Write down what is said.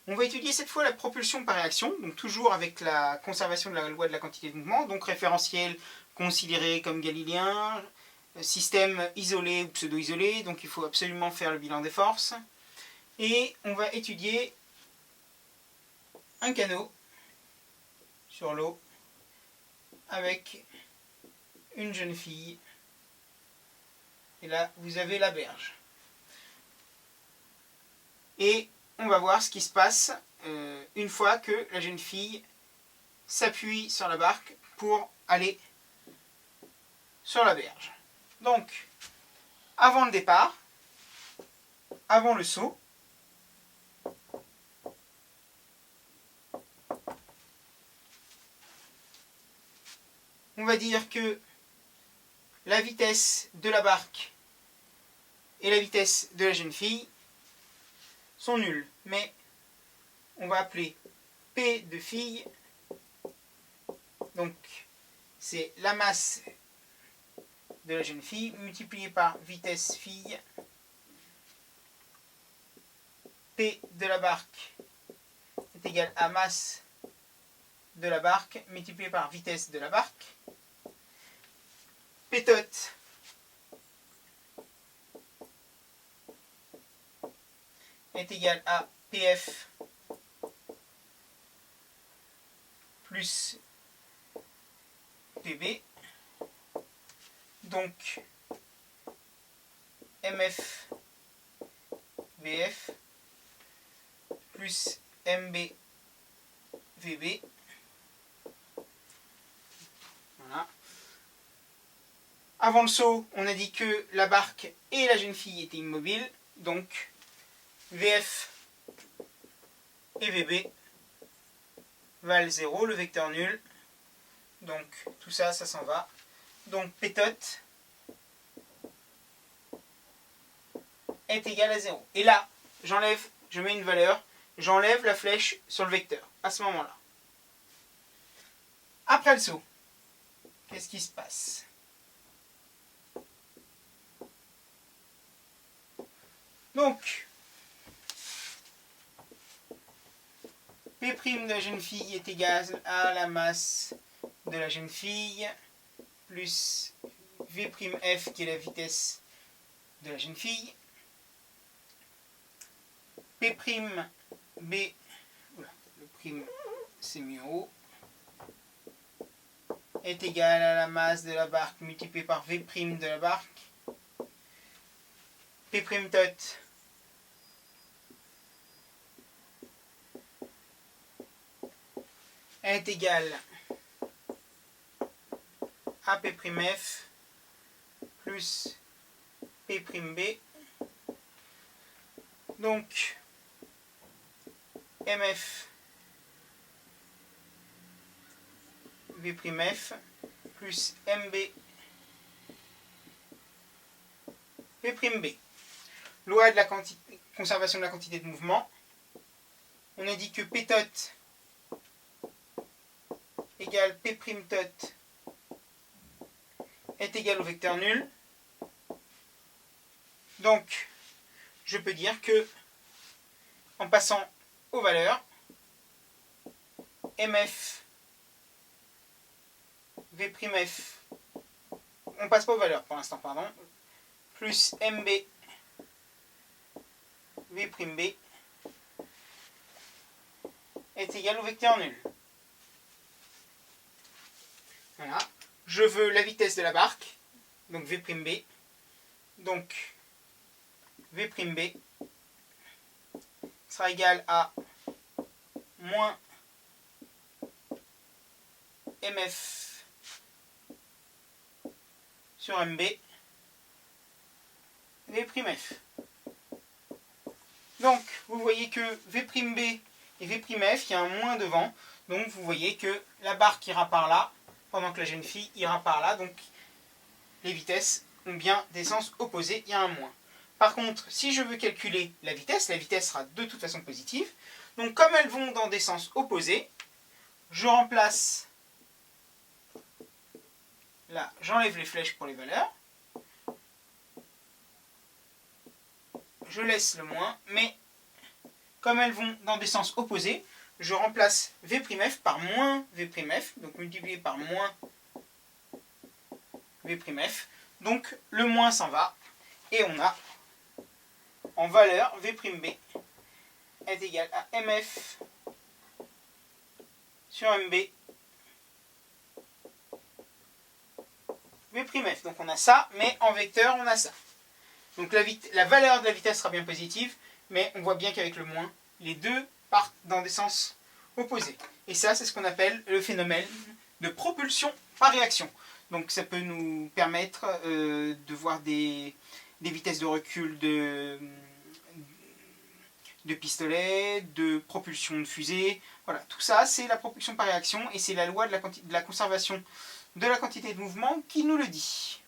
On va étudier cette fois la propulsion par réaction, donc toujours avec la conservation de la loi de la quantité de mouvement, donc référentiel considéré comme galiléen, système isolé ou pseudo-isolé, donc il faut absolument faire le bilan des forces. Et on va étudier un canot sur l'eau avec une jeune fille. Et là, vous avez la berge. Et on va voir ce qui se passe une fois que la jeune fille s'appuie sur la barque pour aller sur la berge. Donc, avant le départ, avant le saut, on va dire que la vitesse de la barque et la vitesse de la jeune fille sont nulles. Mais on va appeler P de fille, donc c'est la masse de la jeune fille multipliée par vitesse fille. P de la barque est égal à masse de la barque multipliée par vitesse de la barque. P tot est égal à PF plus PB. Donc MF VF plus MB VB. Voilà. Avant le saut, on a dit que la barque et la jeune fille étaient immobiles, donc VF et VB valent 0, le vecteur nul. Donc tout ça, ça s'en va. Donc P tot est égal à 0. Et là, je mets une valeur, j'enlève la flèche sur le vecteur, à ce moment-là. Après le saut, qu'est-ce qui se passe? Donc, P' de la jeune fille est égal à la masse de la jeune fille plus V'F qui est la vitesse de la jeune fille. P' B, le prime c'est mis en haut, est égal à la masse de la barque multipliée par V' de la barque. P' tot est égal à P'F plus P'B. Donc MF V'F plus MB V'B. Loi de la conservation de la quantité de mouvement. On a dit que P tot égale P' tot est égal au vecteur nul. Donc, je peux dire que, en passant aux valeurs, MF, V'F, on passe pas aux valeurs pour l'instant, pardon, plus MB, V'B est égal au vecteur nul. Voilà. Je veux la vitesse de la barque, donc V'B. Donc V'B sera égal à moins MF sur MB V'F. Donc vous voyez que V'B et V'F, il y a un moins devant, donc vous voyez que la barque ira par là, pendant que la jeune fille ira par là, donc les vitesses ont bien des sens opposés, il y a un moins. Par contre, si je veux calculer la vitesse sera de toute façon positive. Donc comme elles vont dans des sens opposés, je remplace, là j'enlève les flèches pour les valeurs, je laisse le moins, mais comme elles vont dans des sens opposés, je remplace V'F par moins V'F, donc multiplié par moins V'F. Donc le moins s'en va, et on a en valeur V'B est égal à MF sur MB V'F. Donc on a ça, mais en vecteur on a ça. Donc la valeur de la vitesse sera bien positive, mais on voit bien qu'avec le moins, les deux partent dans des sens opposés. Et ça, c'est ce qu'on appelle le phénomène de propulsion par réaction. Donc ça peut nous permettre de voir des vitesses de recul de pistolet, de propulsion de fusée. Voilà, tout ça, c'est la propulsion par réaction, et c'est la loi de la conservation de la quantité de mouvement qui nous le dit.